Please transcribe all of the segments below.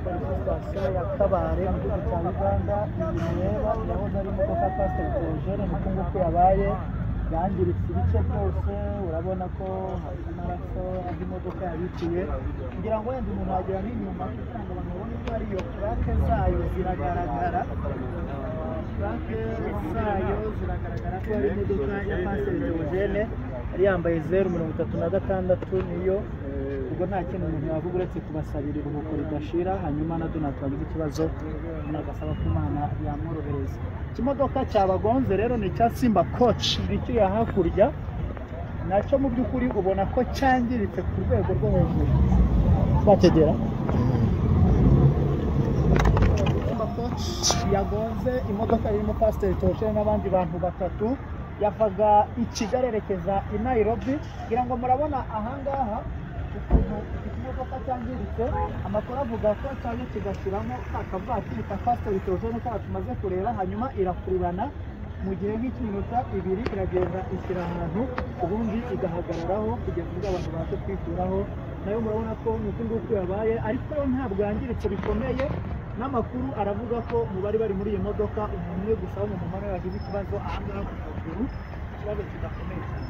kuri sitasiyo ya Kabare mu gihugu cya Uganda. Iyi mureba yahoze ari imodoka ya Pasiteri Theogene, nuko nguko yabaye yangiritse ibice byose. Urabona ko hari amaraso andi modoka yabiciye, kugira ngo wenda umuntu yagera n'inyuma kugira ngo abantu babone ko ariyo plaque zayo ziragaragara. Plaque zayo ziragaragara ko ari imodoka ya Pasiteri Theogene, yari yambaye 036 niyo. Ubwo nta kintu umuntu yavuga uretse kubasabira iruhuko ridashira, hanyuma na Donald wagize ikibazo nagasaba ko Imana yamworohereza. Ikimodoka cyabagonze rero ni cya Simba Coach, nicyo hakurya, nacyo mu by'ukuri ubona ko cyangiritse ku rwego rwo hejuru. Bategera Simba Coach yagonze imodoka irimo Pasiteri Theogene n'abandi bantu batatu, yavaga i Kigali yerekeza i Nairobi. Kugira ngo murabona ahangaha ukuntu ikimodoka cyangiritse, amakuru avuga ko cyaje kigashyiramo akavatiri ka Pasiteri Theogene ko tumaze kureba, hanyuma irakururana mu gihe nk'iminota 2 iragenda ishyira ahantu, ubundi igahagararaho kugeza ubwo abantu baje kwikuraho. Nayo murabona ko nuko nguko yabaye, ariko ntabwo yangiritse bikomeye. N'amakuru aravuga ko mu bari bari muri iyi modoka umuntu umwe gusa w'umumama nawe yagize ikibazo ahangaha ku kaguru, ikibazo kidakomeye cyane.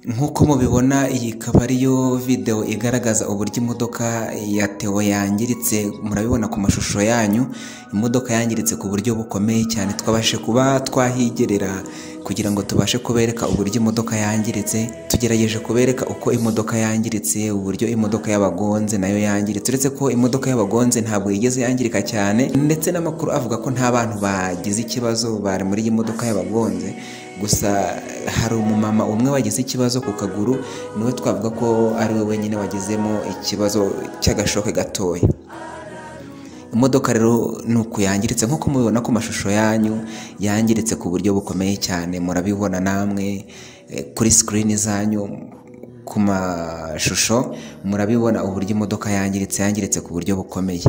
Nk'uko mubibona, iyi ikaba ariyo video igaragaza uburyo imodoka ya Theo yangiritse. Murabibona ku mashusho yanyu, imodoka yangiritse ku buryo bukomeye cyane. Twabashe kuba twahigerera kugira ngo tubashe kubereka uburyo imodoka yangiritse. Tugerageje kubereka uko imodoka yangiritse, uburyo imodoka y'abagonze nayo yangiritse. Uretse ko imodoka y'abagonze ntabwo yigeze yangirika cyane, ndetse n'amakuru avuga ko nta bantu bagize ikibazo bari muri iyi modoka y'abagonze. Gusa hari umumama umwe wagize ikibazo ku kaguru, niwe twavuga ko ari we wenyine wagizemo ikibazo cy'agashoke gatoya. Imodoka rero nuko yangiritse nk'uko mubibona ku mashusho yanyu, yangiritse ku buryo bukomeye cyane. Murabibona namwe kuri screen zanyu ku mashusho, murabibona uburyo imodoka yangiritse ku buryo bukomeye.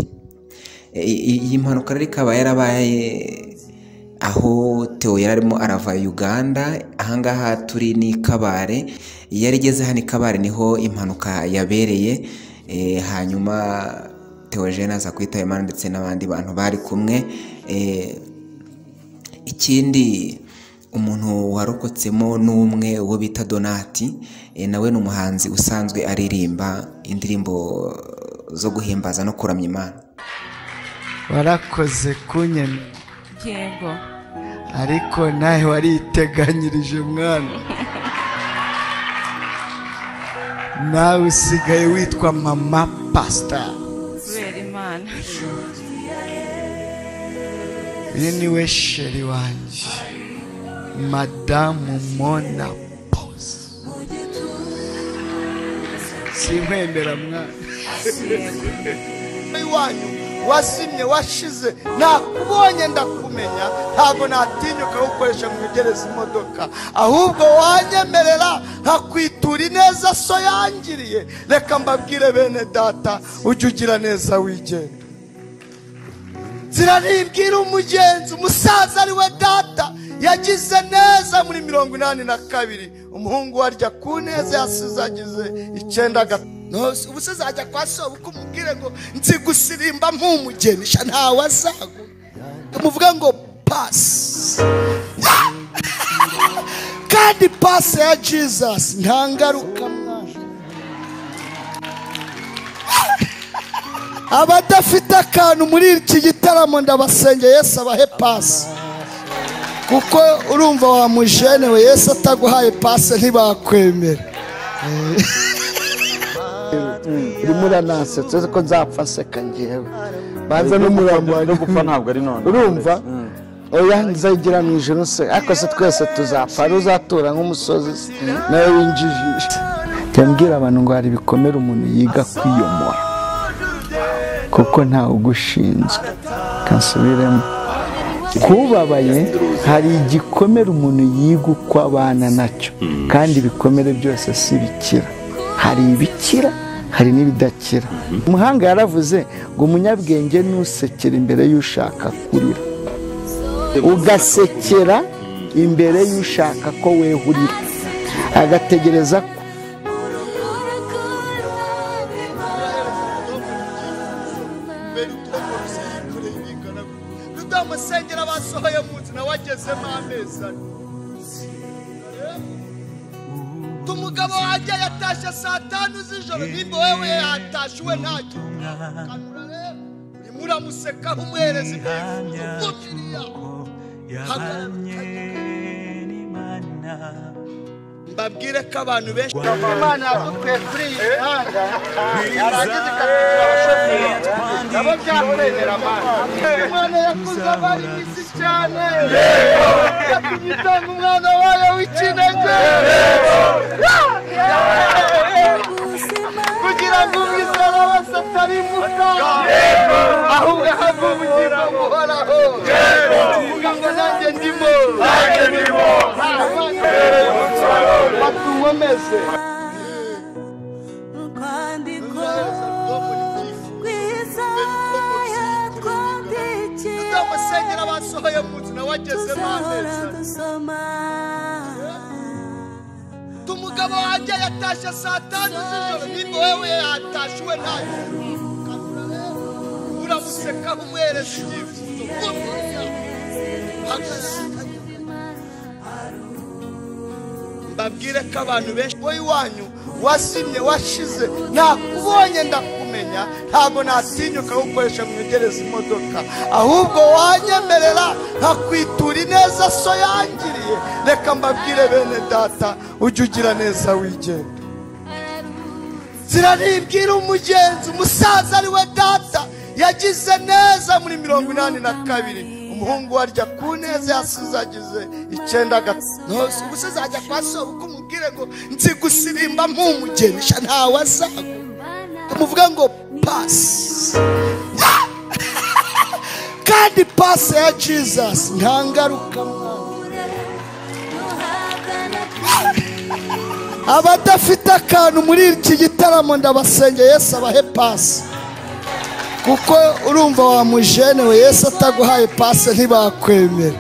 Iyi mpanuka rero ikaba yarabaye aho Theo yarimo arava Uganda. Ahangaha turi ni Kabare, yari igeze hano Kabare niho impanuka yabereye. Hanyuma Theogene aza kwitaba Imana ndetse n'abandi bantu bari kumwe. Ikindi, umuntu warokotsemo n'umwe uwo bita Donati, nawe ni umuhanzi usanzwe aririmba indirimbo zo guhimbaza no kuramya Imana. Warakoze kunyemera. Yego. Ariko nawe wariteganyirije mwana. Nawe usigaye witwa Mama Pastor. Kubera Imana. Uyu niwe sheri wanjye, Madamu Mona Pose. Sinkwemera mwana. Iwanyu wasimye washize, nakubonye ndakumenya, ntabwo natinyuka gukoresha mu bigereza imodoka, ahubwo wanyemerera nkakwitura ineza so yangiriye. Reka mbabwire bene data, ujye ugira neza wigenda. Zirarimbwira umugenzi, umusaza ari we data yagize neza muri 82. Umuhungu warya ku neza yasize agize 9. Ubusaza ajya kwa so ukumubwire ngo nzi gusirimba nk'umugeni, ntawe azago umuvuga ngo pass. Kandi pass ya Jesus ntangaruka mwana. Abadafite akantu muri iki gitaramo ndabasengeye Yesu abahe pass, kuko urumva wa mujene we Yesu ataguhaye pass ntibakwemera. Rimura nase tuze ko nzapfa seka ngewe banza n'umurambo wanjye gupfa ntabwo ari none. Urumva oya nzagira mu ijoro se, ariko se twese tuzapfa, uzatura nk'umusozi nawe winjijisha. Cyambwira abantu ngo hari ibikomere umuntu yiga kwiyomora, kuko ntawe ugushinzwe. Kansubiremo, kubabaye hari igikomere umuntu yiga uko abana nacyo, kandi ibikomere byose si bikira. Hari ibikira hari n'ibidakira. Umuhanga yaravuze ngo umunyabwenge nusekera imbere y'ushaka kurira, ugasekera imbere y'ushaka ko wehurira, agategereza ko Rudamusengera basohoye munsi na wagezemo amezi ane. Umugabo wajya yatashe saa 5 z'ijoro, nimba wewe yatashiwe ntacyo kanura rero muramuseka umwereza ibyifuzo mbabwire ko abantu benshi Imana yadutwe kuri iyi mihanda yarangiza ikatubwira abashoferi nabo byakurengera Imana yakuze abari bisi cyane yakugitanga umwana wayo w'ikinege kugira ngo umwizera wese atarimuka ahubwo ahabwe ubugingo buhoraho. Kugira ngo nanjye ndimo batumomeze Rudamusengera basohoye munsi na wagezemo amezi ane. Umugabo wajya yatashe saa 5 z'ijoro, nimba wewe yatashiwe ntacyo kanura rero muramuseka umwereza ibyifuzo mbabwire ko abantu benshi wowe iwanyu wasimye washize nakubonye ndakumenya ntabwo natinyuka gukoresha mwegereza imodoka, ahubwo wanyemerera nkakwitura ineza so yangiriye. Reka mbabwire bene data ujye ugira neza wigenda. Ziraribwira umugenzi umusaza ari we data yagize neza muri 82. Umuhungu warya ku neza yasizagize 9 gatose ubusazajya kwa so ukumubwire ngo nzi gusirimba mpumugenisha ntawe azaga umuvuga ngo pass kandi pass ya Jesus ntangaruka. Abadafite akantu muri iki gitaramo ndabasenge Yesu abahe pass, kuko urumva wa mujene we Yesu ataguhaye pass ntibakwemera.